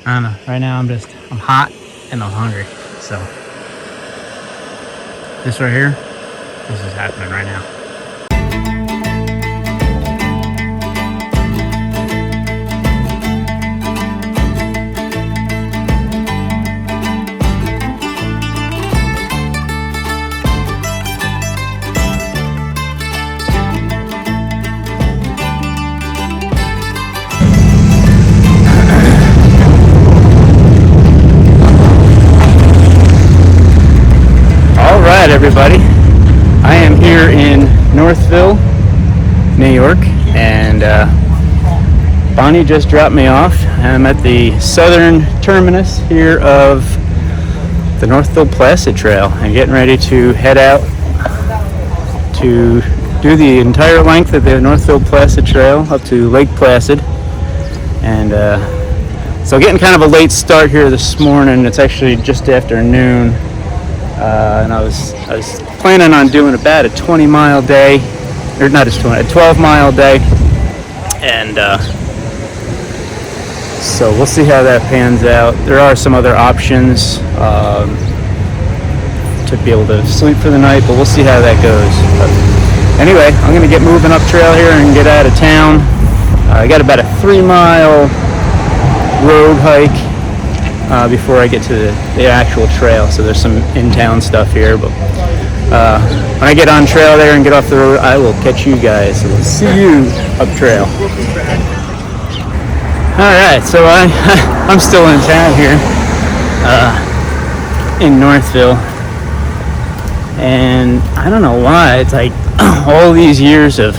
I don't know. Right now I'm hot and I'm hungry. So this right here, this is happening right now. Everybody, I am here in Northville, New York, and Bonnie just dropped me off. I'm at the southern terminus here of the Northville Placid Trail and getting ready to head out to do the entire length of the Northville Placid Trail up to Lake Placid. And so getting kind of a late start here this morning. It's actually just after noon. And I was planning on doing about a 20-mile day, or not a 12-mile day, and so we'll see how that pans out. There are some other options to be able to sleep for the night, but we'll see how that goes. But anyway, I'm going to get moving up trail here and get out of town. I got about a 3-mile road hike before I get to the actual trail, so there's some in-town stuff here, but when I get on trail there and get off the road, I will catch you guys. So we'll see you up trail. Alright, so I'm still in town here in Northville, and I don't know why, it's like all these years of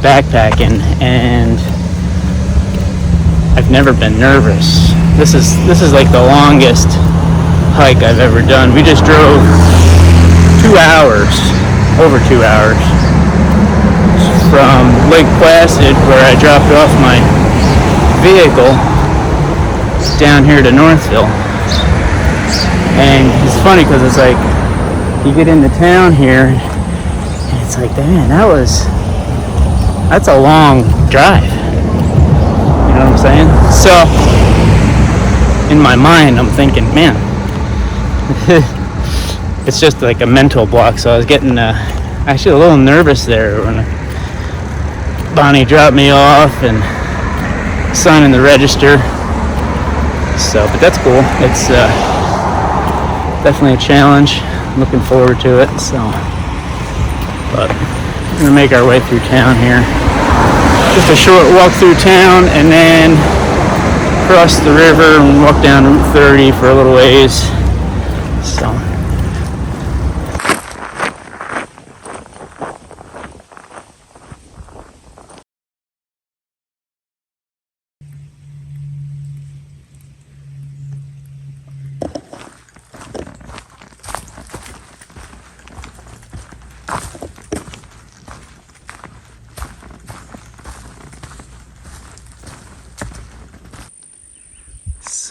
backpacking and I've never been nervous. This is like the longest hike I've ever done. We just drove 2 hours, over 2 hours, from Lake Placid, where I dropped off my vehicle, down here to Northville. And it's funny because it's like, you get into town here, and it's like, man, that's a long drive. You know what I'm saying? So, in my mind, I'm thinking, man, it's just like a mental block. So I was getting actually a little nervous there when Bonnie dropped me off and signing the register. So, but that's cool. It's definitely a challenge. I'm looking forward to it. So, but we're gonna make our way through town here. Just a short walk through town and then cross the river and walk down Route 30 for a little ways. So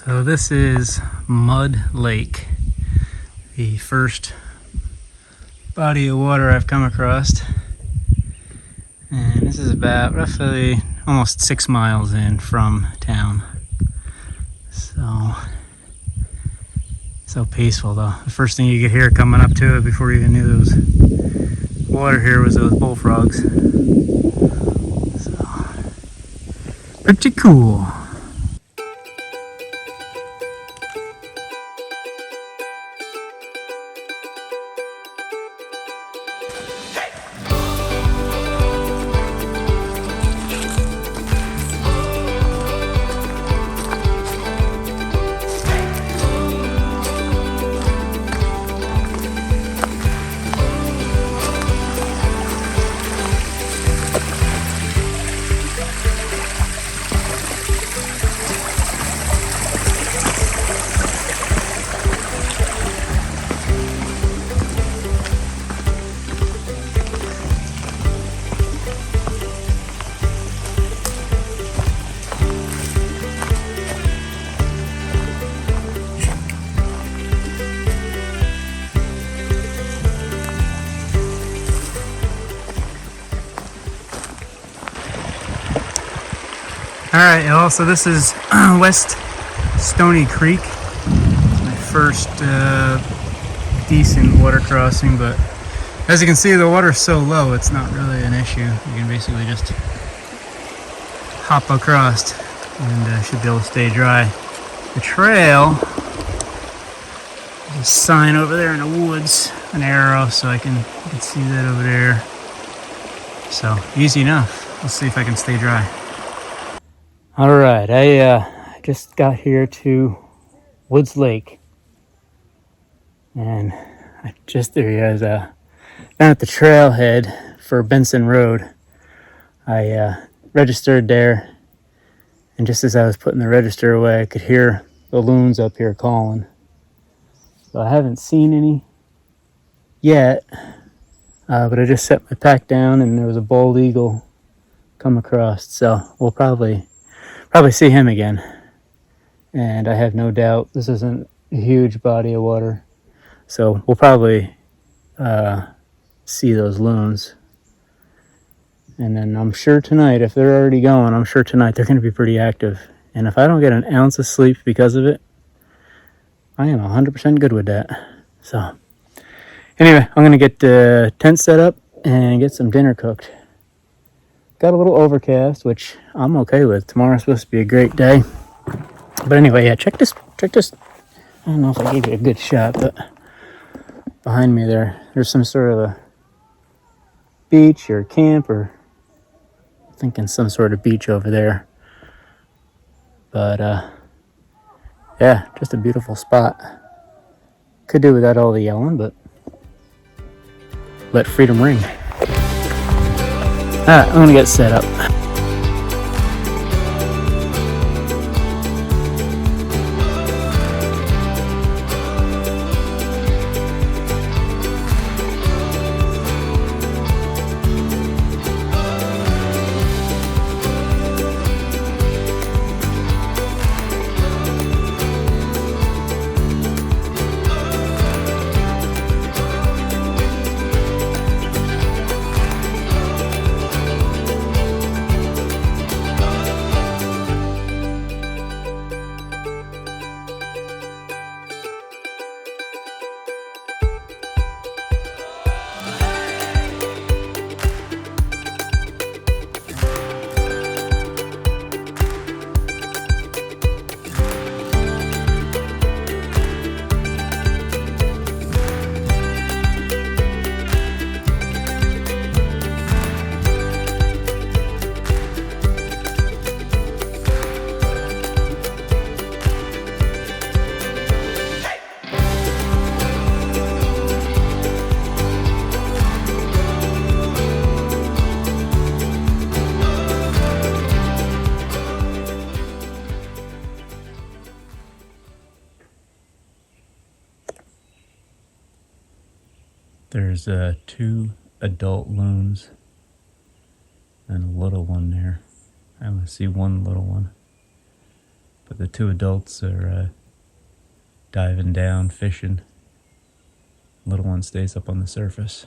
So this is Mud Lake, the first body of water I've come across. And this is about roughly almost 6 miles in from town. So peaceful though. The first thing you could hear coming up to it before you even knew there was water here was those bullfrogs. So pretty cool. Alright, y'all, so this is West Stony Creek. It's my first decent water crossing, but as you can see, the water's so low, it's not really an issue. You can basically just hop across and should be able to stay dry. The trail, there's a sign over there in the woods, an arrow, so you can see that over there. So easy enough. Let's see if I can stay dry. All right, I just got here to Woods Lake, and there he is, down at the trailhead for Benson Road. I registered there, and just as I was putting the register away, I could hear the loons up here calling. So I haven't seen any yet, but I just set my pack down, and there was a bald eagle come across, so we'll probably see him again. And I have no doubt this isn't a huge body of water, so we'll probably see those loons. And then I'm sure tonight, if they're already going, I'm sure tonight they're going to be pretty active. And if I don't get an ounce of sleep because of it, I am 100% good with that. So anyway, I'm going to get the tent set up and get some dinner cooked. Got a little overcast, which I'm okay with. Tomorrow's supposed to be a great day. But anyway, yeah, check this. I don't know if I gave you a good shot, but behind me there's some sort of a beach or camp, or I'm thinking some sort of beach over there. But yeah, just a beautiful spot. Could do without all the yelling, but let freedom ring. Alright, I'm gonna get set up. There's 2 adult loons and a little one there. I only see one little one, but the 2 adults are diving down, fishing. The little one stays up on the surface.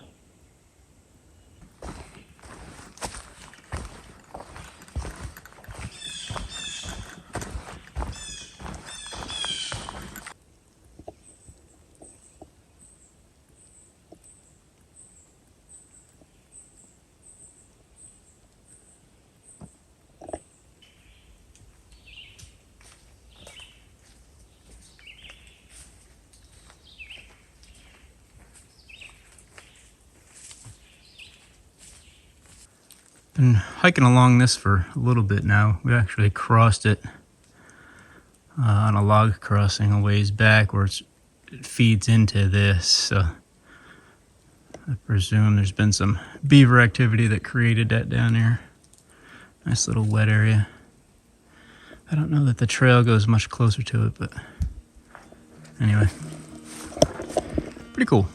Been hiking along this for a little bit now. We actually crossed it on a log crossing a ways back where it feeds into this. So I presume there's been some beaver activity that created that down there. Nice little wet area. I don't know that the trail goes much closer to it, but anyway, pretty cool.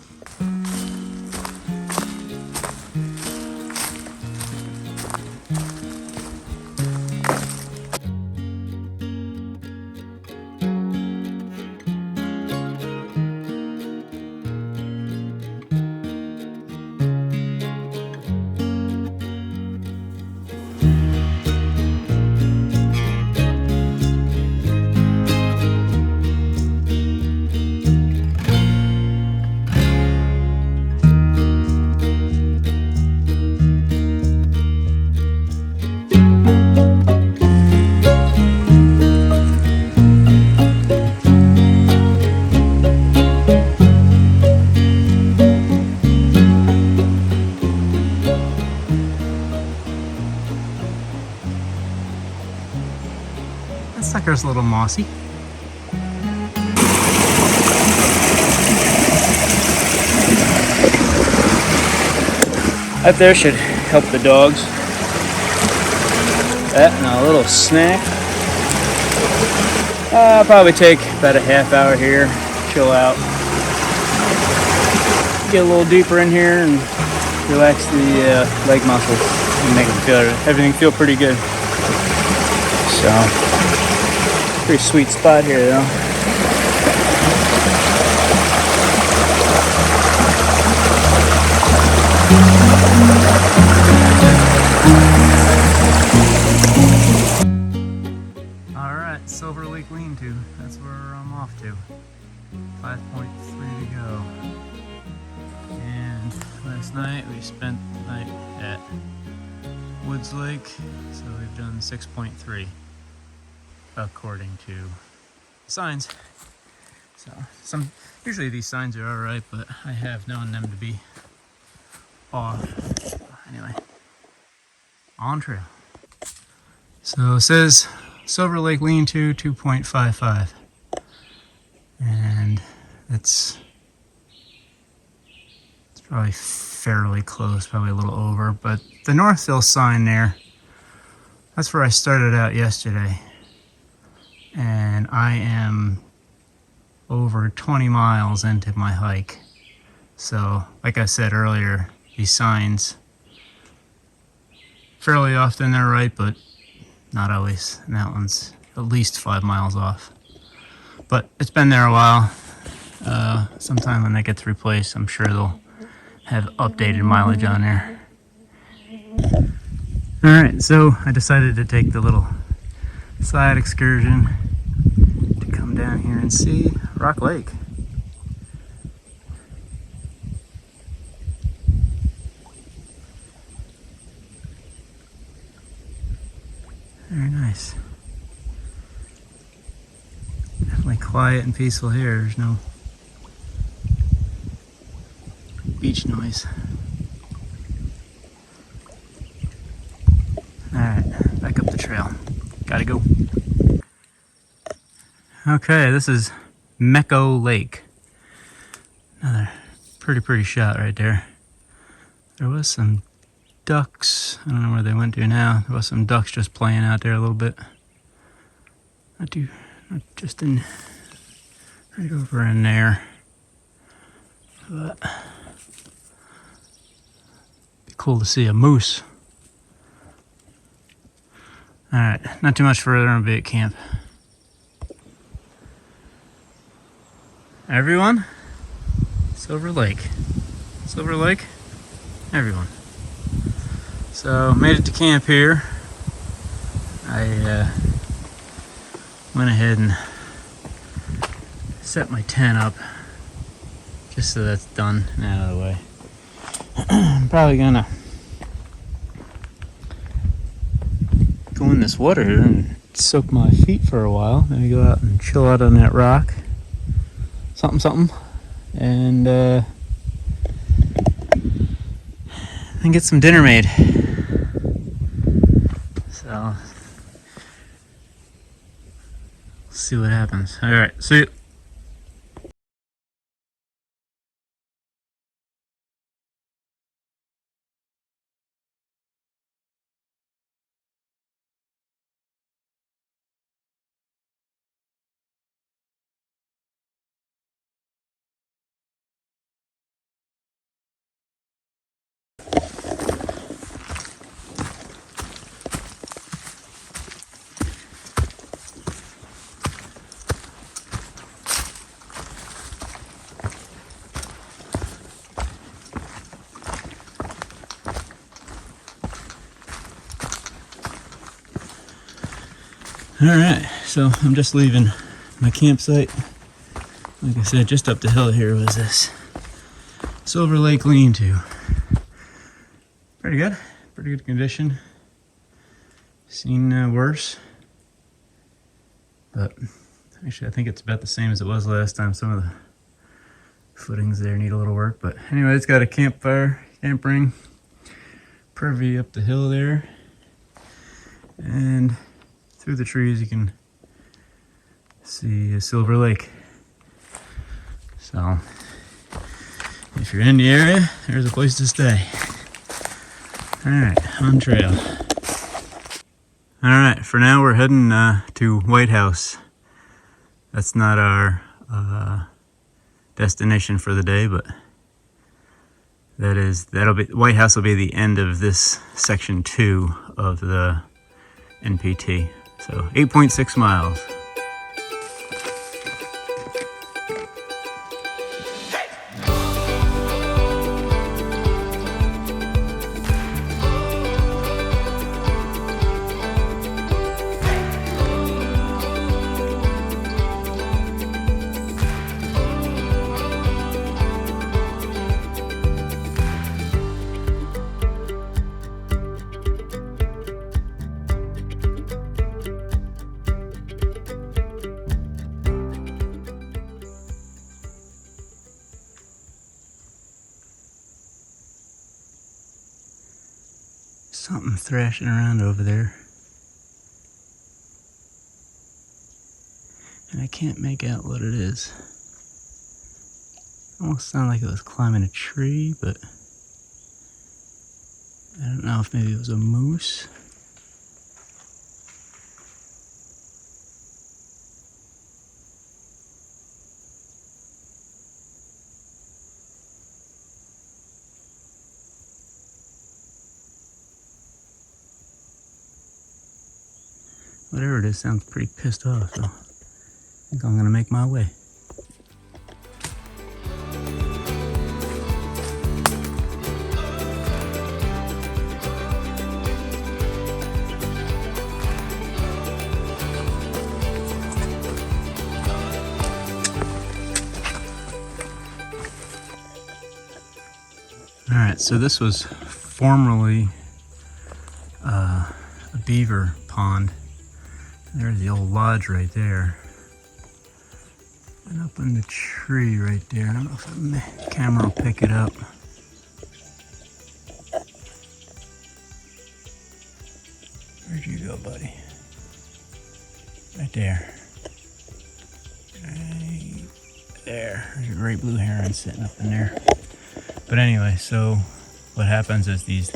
it's a little mossy. Up there should help the dogs. That and a little snack. I'll probably take about a half hour here, chill out, get a little deeper in here and relax the leg muscles and make everything feel pretty good. So, pretty sweet spot here though. Alright, Silver Lake Lean-To. That's where I'm off to. 5.3 to go. And last night we spent the night at Woods Lake, so we've done 6.3 according to the signs. So usually these signs are alright, but I have known them to be off. Anyway, on trail. So it says Silver Lake Lean-To 2.55, and it's probably fairly close, probably a little over, but the Northville sign there, that's where I started out yesterday, and I am over 20 miles into my hike. So like I said earlier, these signs fairly often they're right, but not always, and that one's at least 5 miles off. But it's been there a while. Sometime when that gets replaced, I'm sure they'll have updated mileage on there. Alright, so I decided to take the little side excursion to come down here and see Rock Lake. Very nice. Definitely quiet and peaceful here. There's no beach noise. Alright, back up the trail. Gotta go. Okay, this is Mecco Lake. Another pretty shot right there. There was some ducks. I don't know where they went to now. There was some ducks just playing out there a little bit. Not just in right over in there. But be cool to see a moose. Alright, not too much further, I'll be at camp. Everyone, Silver Lake. Silver Lake, everyone. So, made it to camp here. I went ahead and set my tent up just so that's done and out of the way. I'm probably gonna go in this water and soak my feet for a while. Maybe go out and chill out on that rock. Something. And get some dinner made. So, see what happens. Alright, see you. Alright, so I'm just leaving my campsite. Like I said, just up the hill here was this Silver Lake Lean-To. Pretty good condition. Seen worse. But actually I think it's about the same as it was last time. Some of the footings there need a little work. But anyway, it's got a campfire, camp ring, privy up the hill there. And through the trees you can see Silver Lake. So if you're in the area, there's a place to stay. Alright, on trail. Alright, for now we're heading to White House. That's not our destination for the day, but White House will be the end of this section 2 of the NPT. So 8.6 miles. Something thrashing around over there. And I can't make out what it is. Almost sounded like it was climbing a tree, but I don't know if maybe it was a moose. Whatever it is, sounds pretty pissed off, so I think I'm gonna make my way. Alright, so this was formerly a beaver pond. There's the old lodge right there. And up in the tree right there. I don't know if the camera will pick it up. Where'd you go, buddy? Right there. Right there. There's a great blue heron sitting up in there. But anyway, so what happens is these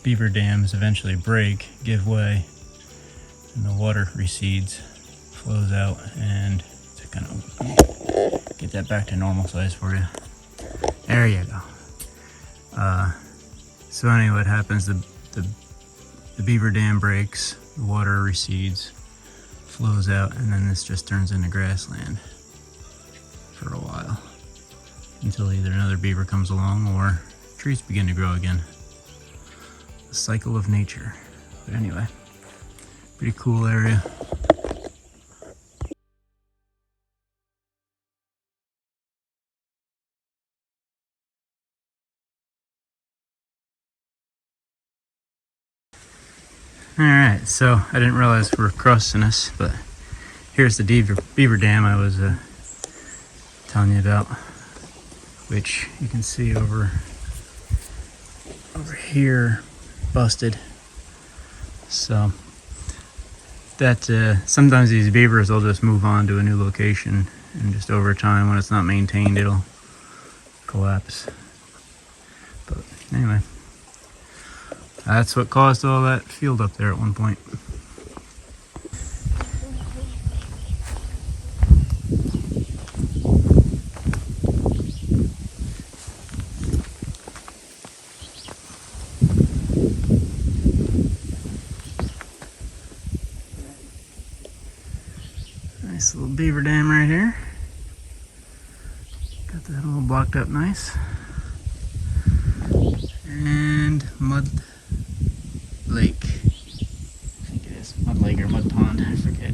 beaver dams eventually break, give way, and the water recedes, flows out, and to kind of get that back to normal size for you. There you go. So anyway, what happens, the beaver dam breaks, the water recedes, flows out, and then this just turns into grassland for a while, until either another beaver comes along or trees begin to grow again. The cycle of nature. But anyway, pretty cool area. Alright, so I didn't realize we were crossing this, but here's the beaver dam I was telling you about, which you can see over here, busted. So that sometimes these beavers will just move on to a new location, and just over time, when it's not maintained, it'll collapse. But anyway, that's what caused all that field up there at one point. Nice little beaver dam right here. Got that all blocked up nice. And mud lake. I think it is mud lake or mud pond, I forget.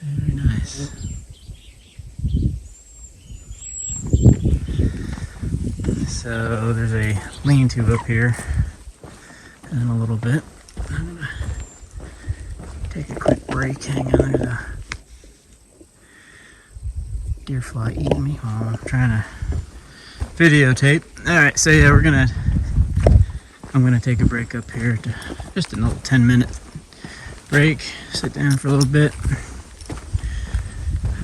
Very nice. So there's a lean-to up here in a little bit. I'm gonna take a quick break. Hang on, there's a deer fly eating me while I'm trying to videotape. Alright, so yeah, I'm gonna take a break up here, to just a little 10-minute break, sit down for a little bit,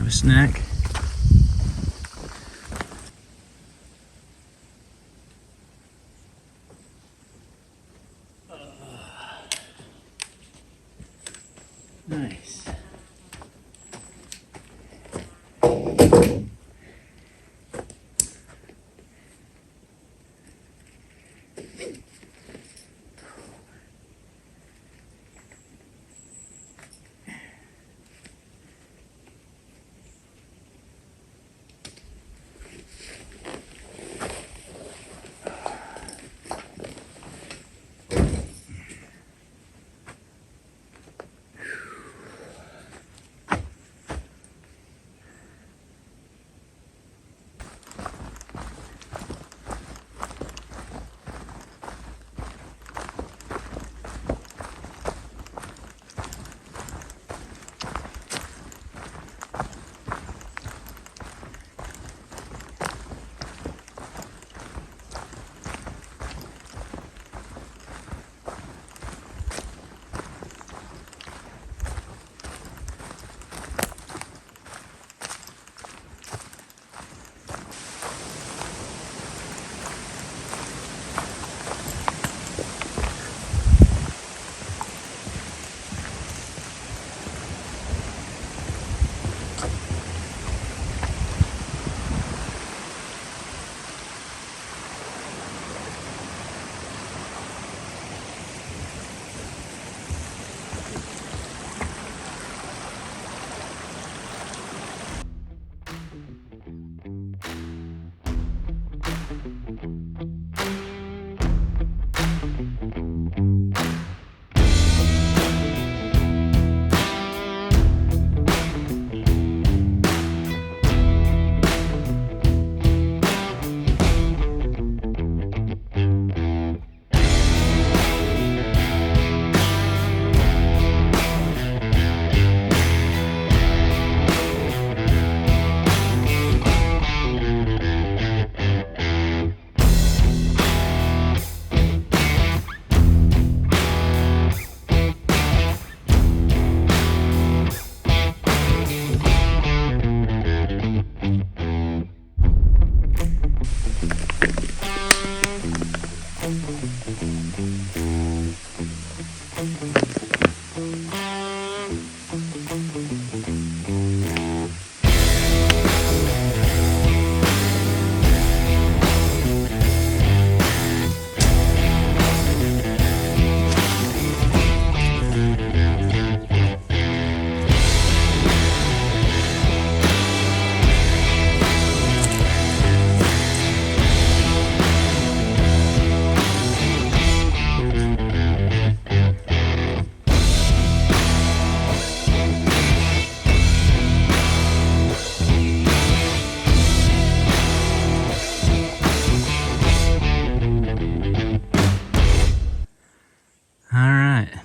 a snack. Nice.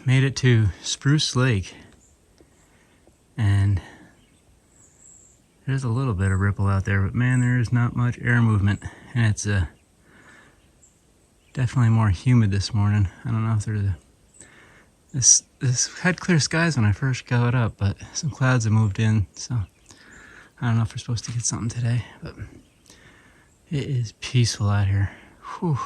Made it to Spruce Lake, and there's a little bit of ripple out there, but man, there is not much air movement, and it's definitely more humid this morning. I don't know if there's this had clear skies when I first got up, but some clouds have moved in, so I don't know if we're supposed to get something today, but it is peaceful out here. Whew.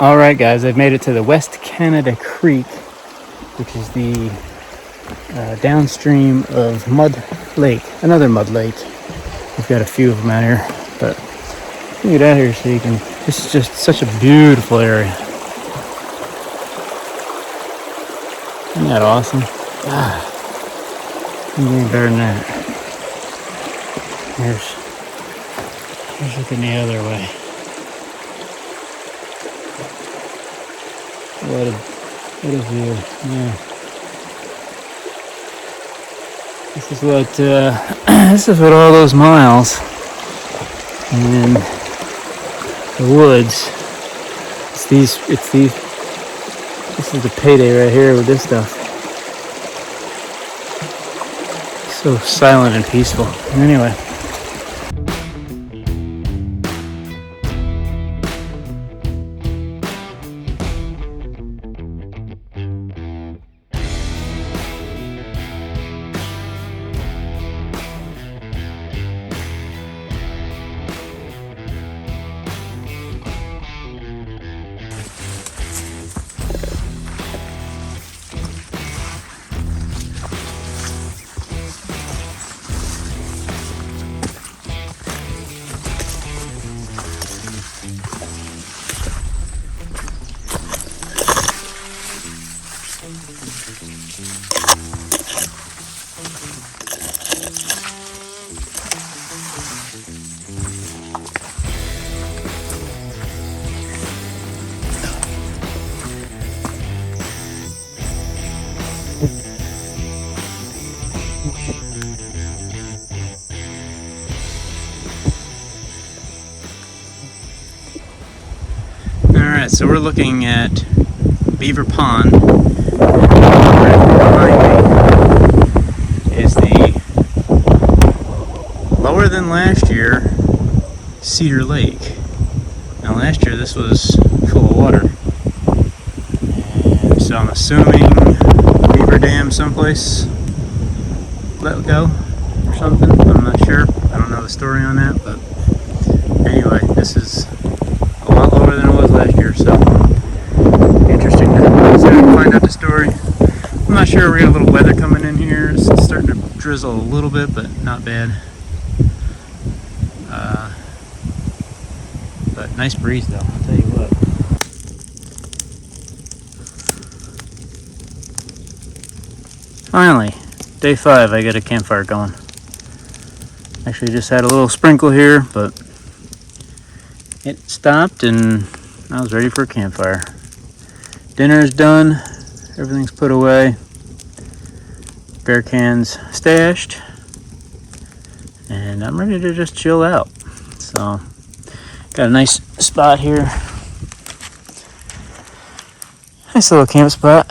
All right, guys, I've made it to the West Canada Creek, which is the downstream of Mud Lake, another mud lake. We've got a few of them out here, but let me get out here so you can. This is just such a beautiful area. Isn't that awesome? Anything better than that. Let's look in the other way. What a view. Yeah. This is what all those miles and the woods. This is the payday right here with this stuff. So silent and peaceful. Anyway. Alright, so we're looking at Beaver Pond. Right behind me is the lower than last year Cedar Lake. Now last year this was full of water. And so I'm assuming Beaver Dam someplace let go or something. I'm not sure. I don't know the story on that, but anyway, this is a lot lower than it was last year, so interesting to find out the story. I'm not sure. We got a little weather coming in here. It's starting to drizzle a little bit, but not bad. But nice breeze though, I'll tell you what. Finally, day 5, I got a campfire going. Actually just had a little sprinkle here, but it stopped and I was ready for a campfire. Dinner's done, everything's put away, beer cans stashed, and I'm ready to just chill out. So, got a nice spot here. Nice little camp spot.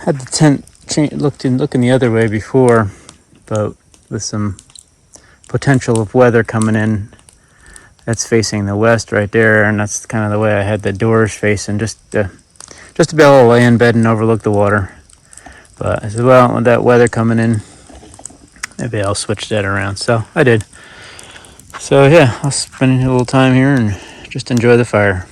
Had the tent looking the other way before, but with some potential of weather coming in, that's facing the west right there, and that's kind of the way I had the doors facing, just to be able to lay in bed and overlook the water. But I said, well, with that weather coming in, maybe I'll switch that around. So I did. So yeah, I'll spend a little time here and just enjoy the fire.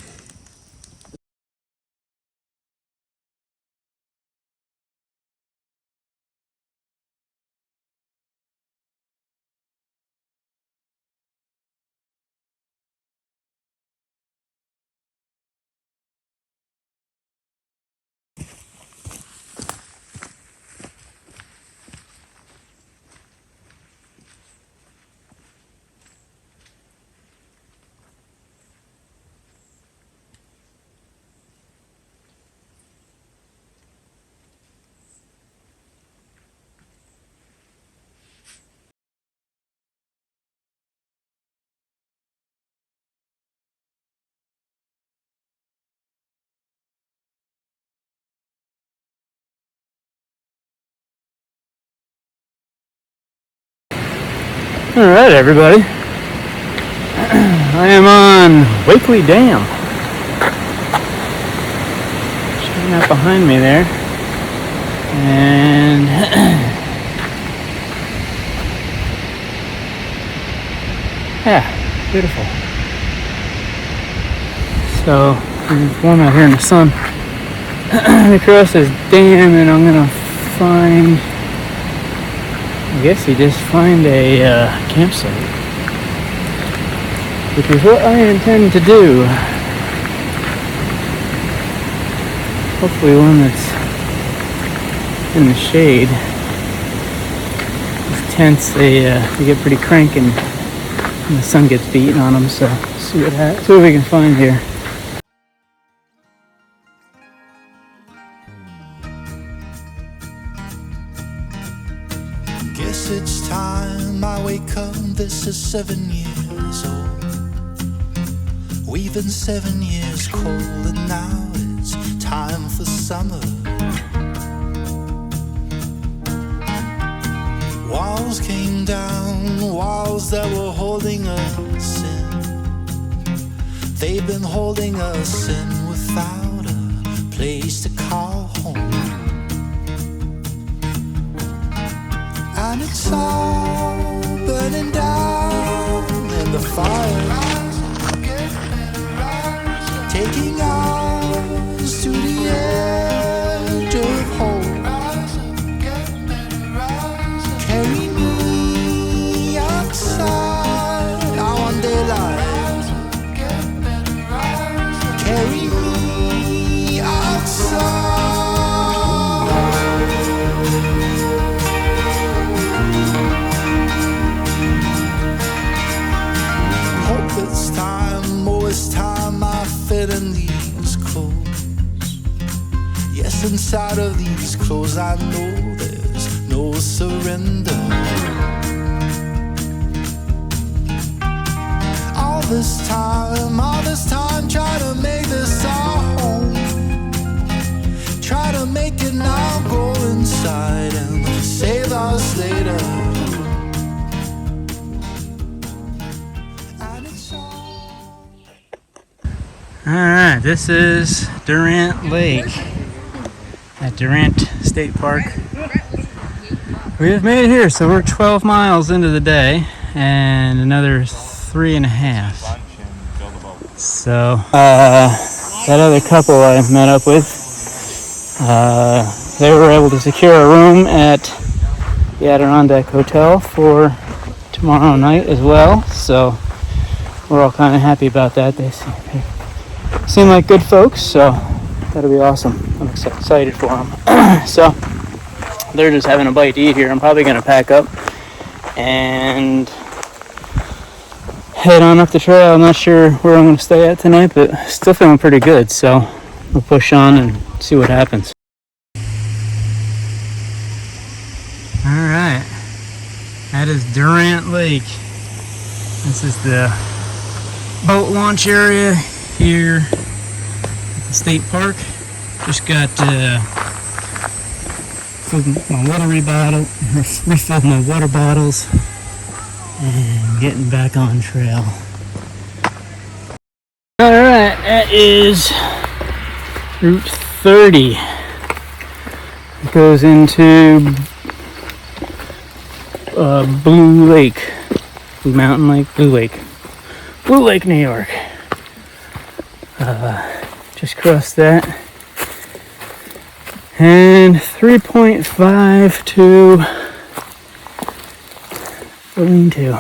All right, everybody. I am on Wakely Dam. Showing that behind me there. And yeah, beautiful. So I'm going out here in the sun across this dam, and I'm gonna find, I guess you just find a campsite, which is what I intend to do. Hopefully one that's in the shade. This tents, they get pretty cranking when the sun gets beating on them. So see what we can find here. Guess it's time I wake up. This is 7 years old. We've been 7 years cold, and now it's time for summer. Walls came down, walls that were holding us in. They've been holding us in without a place to call home. And it's all burning down in the fire, taking us to the edge of hope. Carry me outside, I want daylight. Carry me outside. Hope it's time, oh it's time I fit in these clothes. Yes, inside of these clothes I know there's no surrender. All this time, try to make this our home. Try to make it now, go inside and save us later. And it's all... Alright, this is Durant Lake at Durant State Park. We have made it here, so we're 12 miles into the day and another 3.5. So, that other couple I met up with, they were able to secure a room at the Adirondack Hotel for tomorrow night as well. So, we're all kind of happy about that. They seem like good folks, so that'll be awesome. I'm excited for them. So, they're just having a bite to eat here. I'm probably going to pack up and head on up the trail. I'm not sure where I'm going to stay at tonight, but still feeling pretty good. So we'll push on and see what happens. All right, that is Durant Lake. This is the boat launch area here at the state park. Just got my refilled my water bottles, and getting back on trail. Alright, that is Route 30. It goes into Blue Lake, Blue Mountain Lake, Blue Lake, New York. Just crossed that. And 3.5 to the lean-to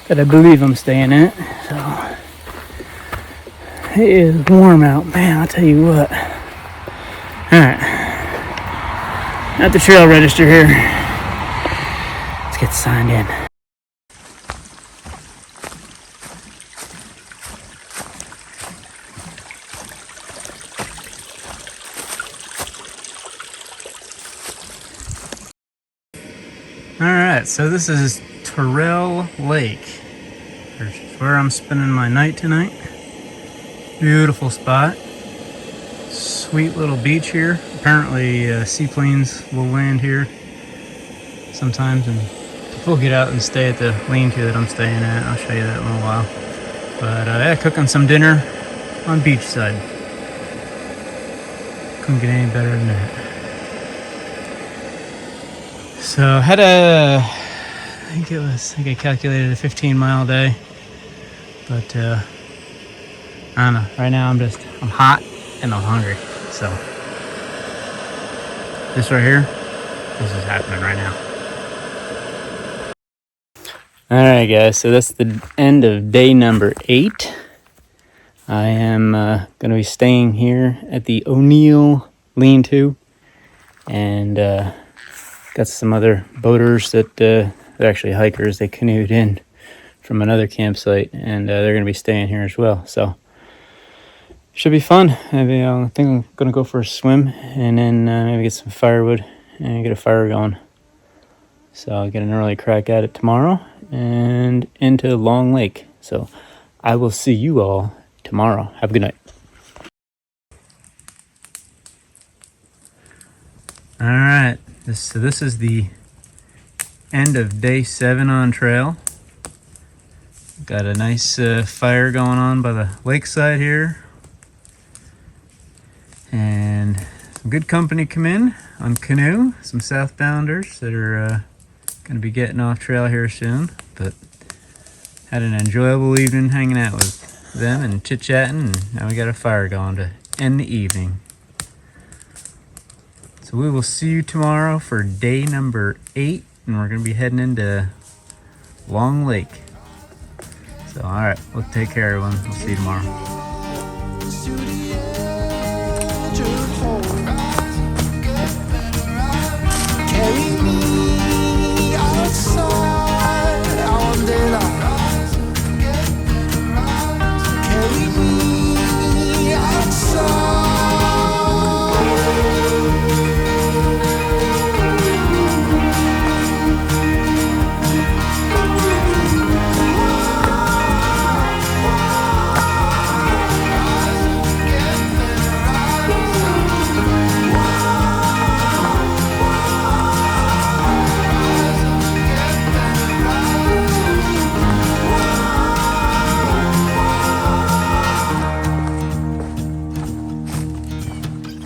that I believe I'm staying at. So it is warm out, man. I'll tell you what. All right, at the trail register here. Let's get signed in. Alright, so this is Terrell Lake, where I'm spending my night tonight. Beautiful spot. Sweet little beach here. Apparently seaplanes will land here sometimes, and people get out and stay at the lean-to that I'm staying at. I'll show you that in a little while. But yeah, cooking some dinner on beachside. Couldn't get any better than that. So had I think I calculated a 15-mile day, but I don't know. Right now I'm hot and I'm hungry. So this right here, this is happening right now. All right, guys. So that's the end of day number 8. I am going to be staying here at the O'Neill Lean-To, and going got some other boaters that they're actually hikers. They canoed in from another campsite, and they're going to be staying here as well. So should be fun. Maybe I think I'm going to go for a swim, and then maybe get some firewood and get a fire going. So I'll get an early crack at it tomorrow and into Long Lake. So I will see you all tomorrow. Have a good night. All right, this is the end of day 7 on trail. Got a nice fire going on by the lakeside here, and some good company come in on canoe. Some southbounders that are going to be getting off trail here soon. But had an enjoyable evening hanging out with them and chit-chatting, and now we got a fire going to end the evening. So we will see you tomorrow for day number 8, and we're going to be heading into Long Lake. So, all right, we'll take care, everyone. We'll see you tomorrow. Carry me outside on daylight. Carry me outside.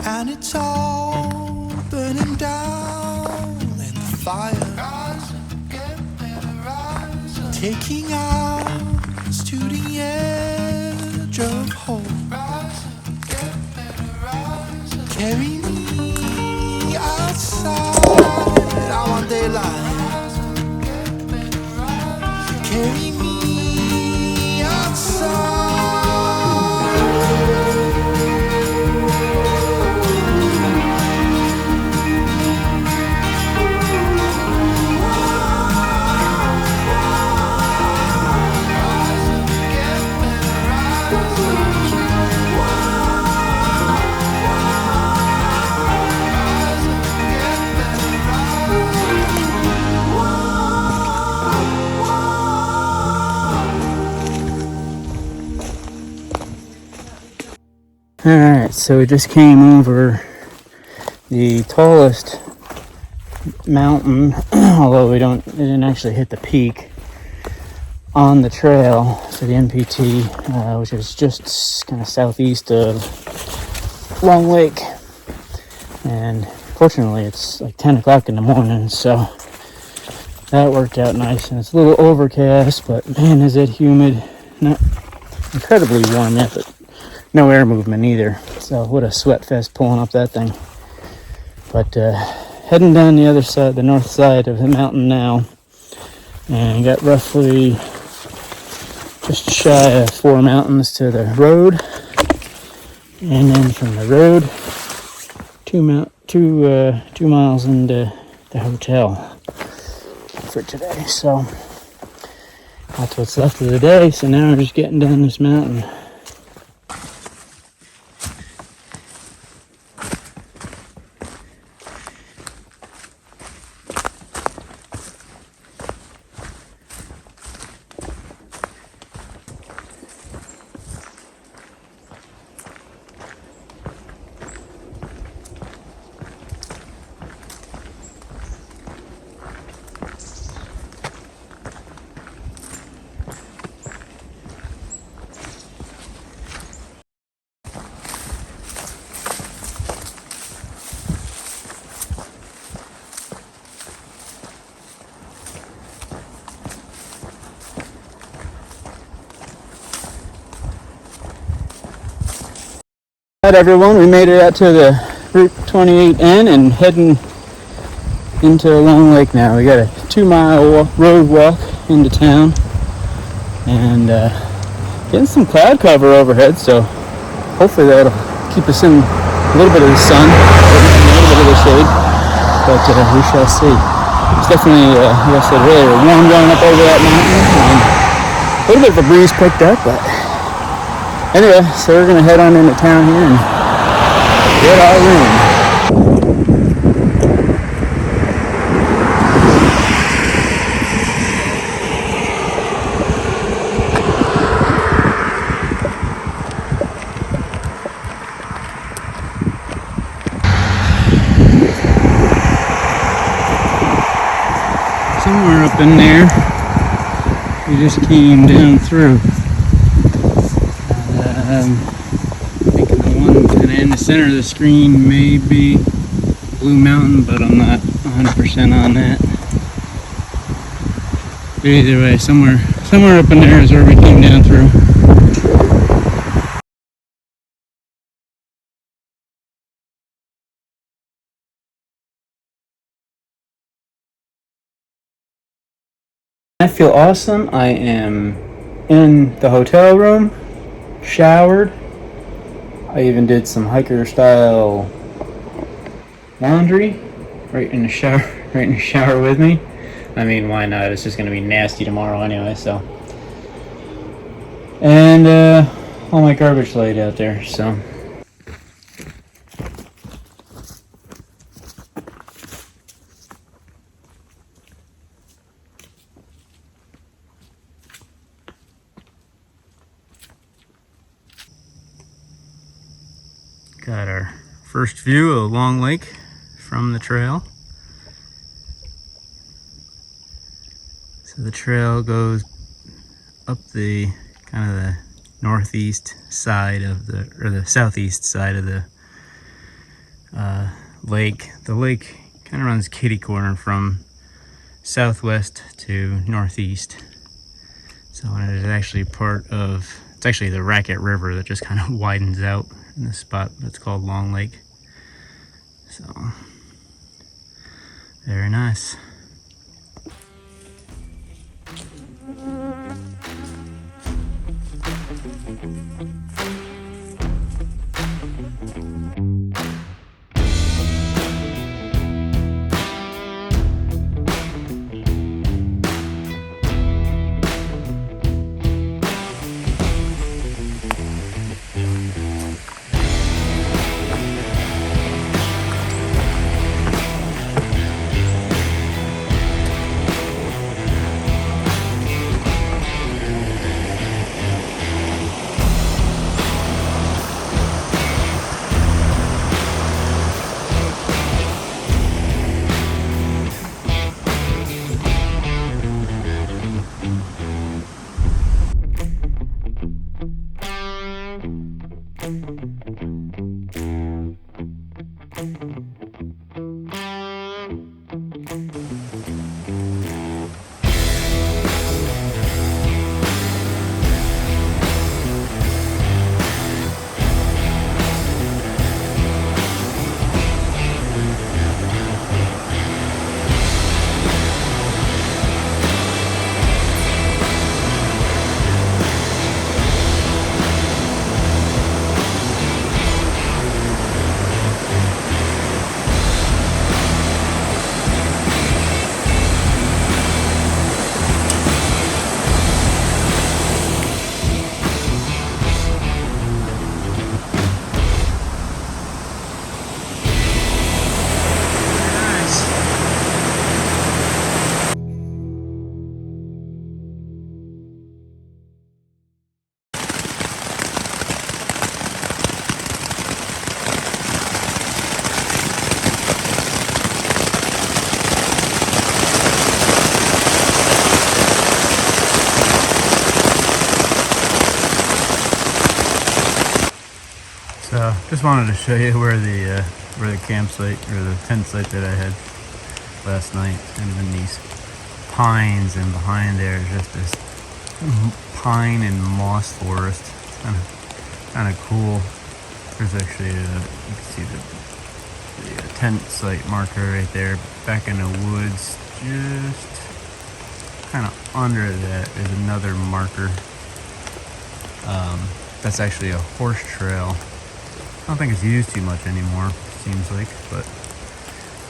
And it's all burning down in the fire, taking us to the edge of hope. Carry me outside, I want daylight. Carry me outside. Alright, so we just came over the tallest mountain, although it didn't actually hit the peak on the trail for the NPT, which is just kind of southeast of Long Lake. And fortunately it's like 10 o'clock in the morning, so that worked out nice. And it's a little overcast, but man, is it humid. Not incredibly warm yet, but no air movement either. So what a sweat fest pulling up that thing. But heading down the other side, the north side of the mountain now, and got roughly just shy of 4 mountains to the road, and then from the road 2 miles into the hotel for today. So that's what's left of the day. So now we're just getting down this mountain. Alright everyone, we made it out to the Route 28N and heading into Long Lake now. We got a 2-mile road walk into town, and getting some cloud cover overhead, so hopefully that'll keep us in a little bit of the sun, a little bit of the shade. but we shall see. It's definitely, like I said earlier, warm going up over that mountain. And a little bit of a breeze picked up, but anyway, so we're gonna head on into town here and get our room. Somewhere up in there, we just came down through. I think the one kind of in the center of the screen may be Blue Mountain, but I'm not 100% on that. But either way, somewhere up in there is where we came down through. I feel awesome. I am in the hotel room, showered. I even did some hiker style laundry right in the shower with me. I mean, why not? It's just gonna be nasty tomorrow anyway, so. And all my garbage laid out there, so. Got our first view of Long Lake from the trail. So the trail goes up the kind of the northeast side of the southeast side of the lake. The lake kind of runs kitty corner from southwest to northeast. So it is actually it's actually the Racket River that just kind of widens out in this spot that's called Long Lake. So, very nice. So just wanted to show you where the campsite or the tent site that I had last night, kind of in these pines, and behind there is just this pine and moss forest. Kind of cool. There's actually you can see the tent site marker right there, back in the woods. Just kind of under that is another marker. That's actually a horse trail. I don't think it's used too much anymore, seems like, but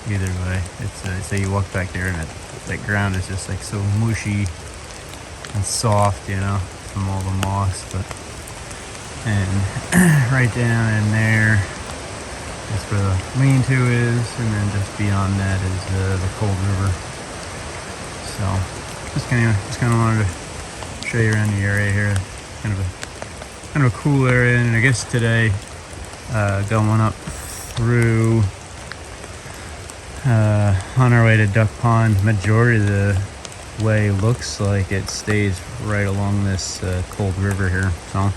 either way. It's say you walk back there and that ground is just like so mushy and soft, you know, from all the moss. But and right down in there, that's where the lean-to is, and then just beyond that is the cold river. So just kind of wanted to show you around the area here. Kind of a cool area, and I guess today going up through on our way to Duck Pond, majority of the way looks like it stays right along this cold river here. So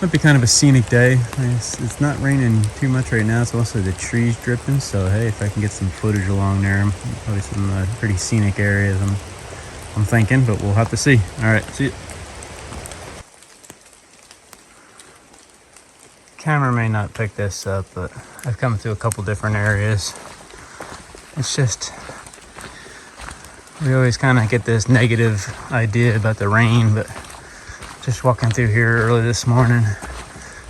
might be kind of a scenic day. It's not raining too much right now. It's also the trees dripping, so hey, if I can get some footage along there, probably some pretty scenic areas I'm thinking, but we'll have to see. All right, see you. Camera may not pick this up, but I've come through a couple different areas. It's just, we always kind of get this negative idea about the rain, but just walking through here early this morning,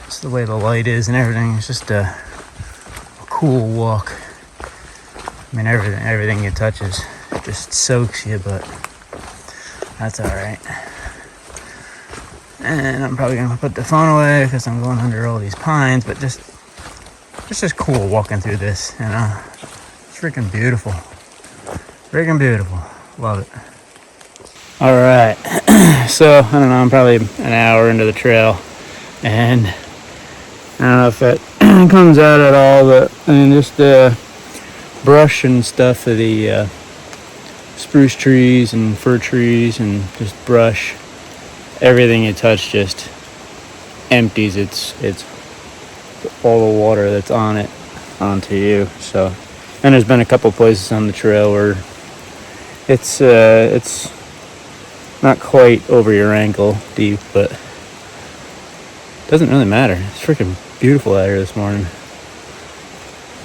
just the way the light is and everything, it's just a cool walk. I mean, everything you touch is just soaks you, but that's all right. And I'm probably gonna put the phone away because I'm going under all these pines, but it's just cool walking through this, you know. It's freaking beautiful. Freaking beautiful. Love it. All right. So, I don't know, I'm probably an hour into the trail, and I don't know if it comes out at all, but I mean, just brush and stuff of the spruce trees and fir trees, and just brush. Everything you touch just empties it's all the water that's on it onto you. So, and there's been a couple places on the trail where it's not quite over your ankle deep, but it doesn't really matter. It's freaking beautiful out here this morning.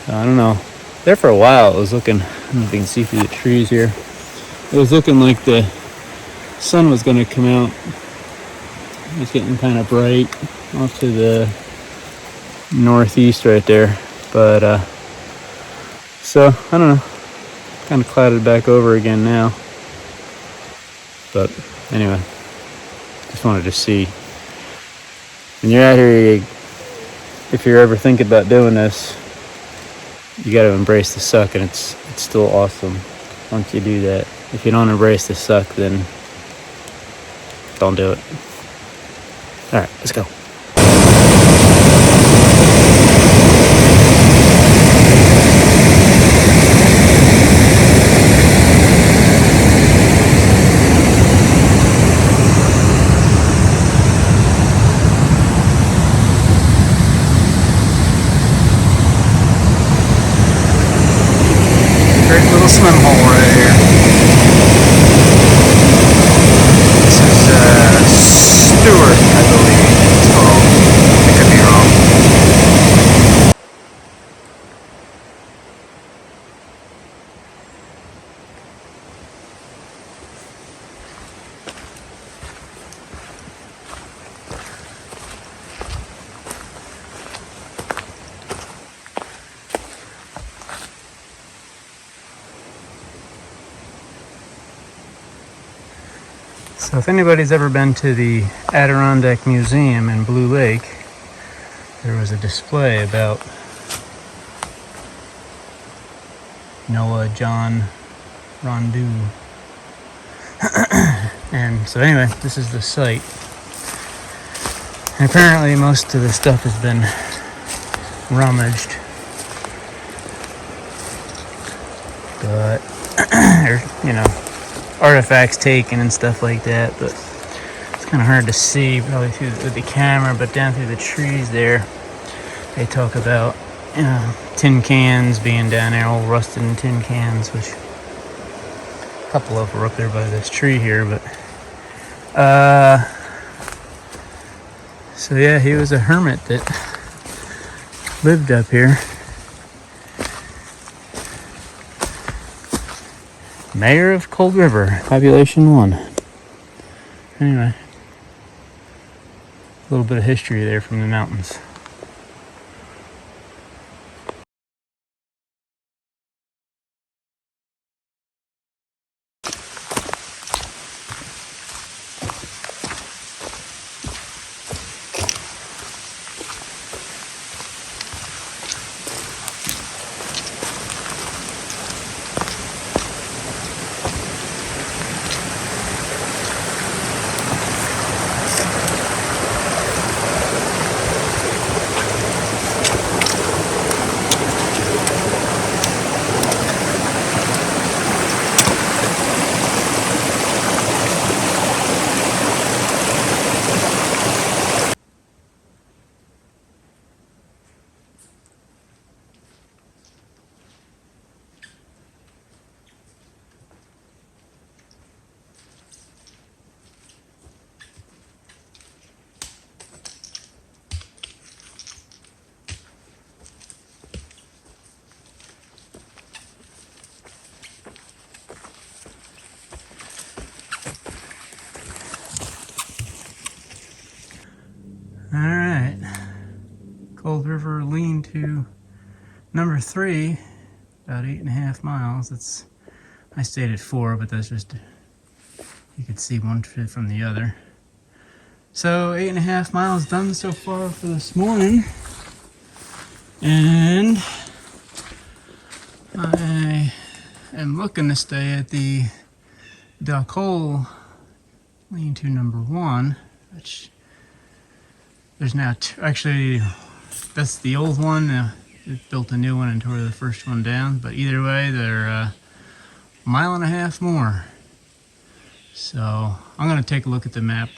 So, I don't know. There for a while, it was looking, I don't know if you can see through the trees here. It was looking like the sun was going to come out. It's getting kind of bright off to the northeast right there. But, so, I don't know. Kind of clouded back over again now. But, anyway. Just wanted to see. When you're out here, if you're ever thinking about doing this, you got to embrace the suck, and it's still awesome once you do that. If you don't embrace the suck, then don't do it. All right, let's go. Great little swim hole right here. This is Stewart, I believe it's called. I could be wrong. So if anybody's ever been to the Adirondack Museum in Blue Lake, there was a display about Noah John Rondeau. And so anyway, this is the site. And apparently most of the stuff has been rummaged. But there's, you know, artifacts taken and stuff like that, but it's kind of hard to see probably with the camera, but down through the trees there, they talk about, you know, tin cans being down there, all rusted in tin cans, which a couple of them are up there by this tree here, but so yeah, he was a hermit that lived up here. Mayor of Cold River, population 1. Anyway, a little bit of history there from the mountains. All right, Cold River Lean-To number 3, about 8.5 miles. It's, I stayed at 4, but that's just, you could see one from the other. So 8.5 miles done so far for this morning, and I am looking to stay at the Duck Hole Lean-To number 1, which there's now actually that's the old one. They built a new one and tore the first one down, but either way, they're a mile and a half more. So I'm gonna take a look at the map.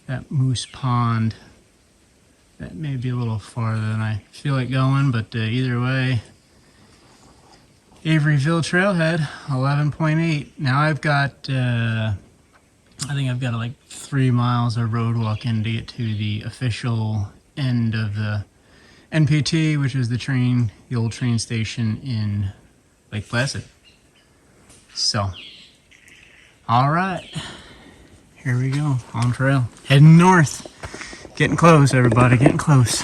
That Moose Pond, that may be a little farther than I feel like going, but either way, Averyville Trailhead, 11.8. Now I've got, I think I've got like 3 miles of road walking to get to the official end of the NPT, which is the old train station in Lake Placid. So, all right, here we go, on trail, heading north. Getting close, everybody, getting close.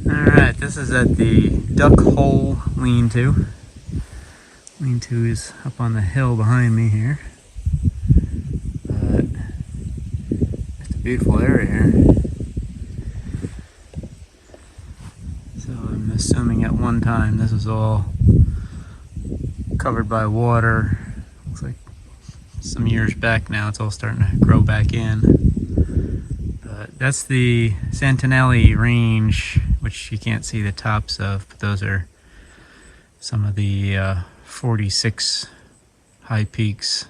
Alright, this is at the Duck Hole Lean-To. Lean-To is up on the hill behind me here. But it's a beautiful area here. So I'm assuming at one time this was all covered by water. Looks like some years back now it's all starting to grow back in. But that's the Santinelli Range, which you can't see the tops of, but those are some of the 46 high peaks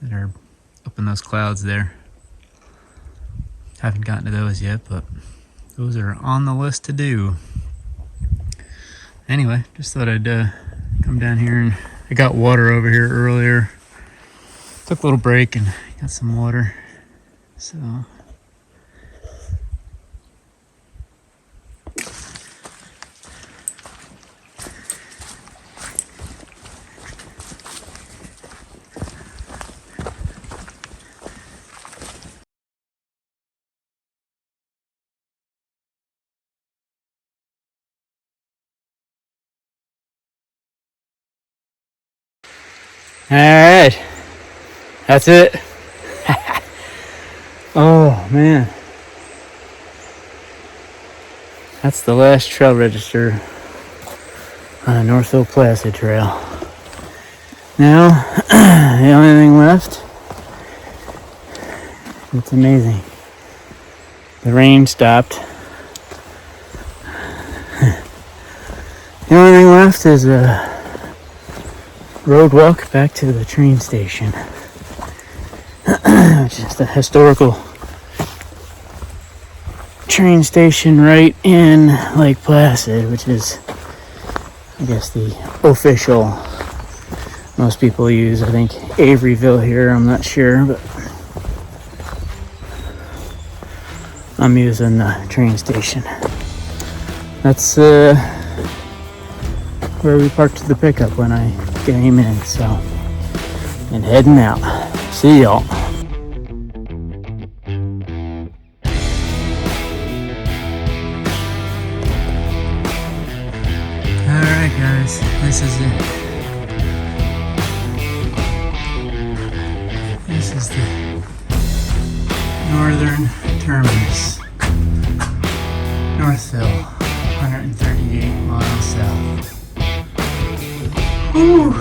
that are up in those clouds there. Haven't gotten to those yet, but those are on the list to do. Anyway, just thought I'd come down here, and I got water over here earlier. Took a little break and got some water. So all right, that's it. Oh man, that's the last trail register on the Northville Placid Trail. Now, the only thing left, it's amazing, the rain stopped. The only thing left is a road walk back to the train station. just a historical train station right in Lake Placid, which is, I guess, the official. Most people use, I think, Averyville here. I'm not sure, but I'm using the train station. That's where we parked the pickup when I came in. So, and heading out. See y'all. Alright guys, this is it. This is the northern terminus. Northville, 138 miles south. Whew.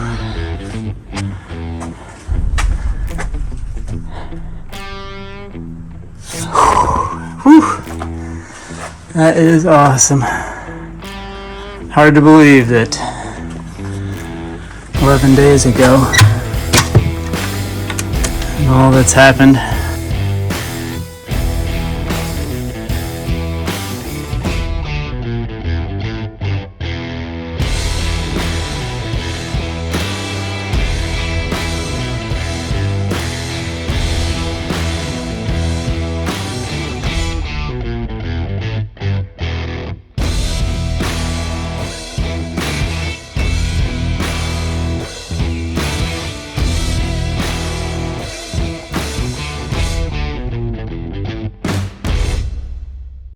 Whew. That is awesome. Hard to believe that 11 days ago and all that's happened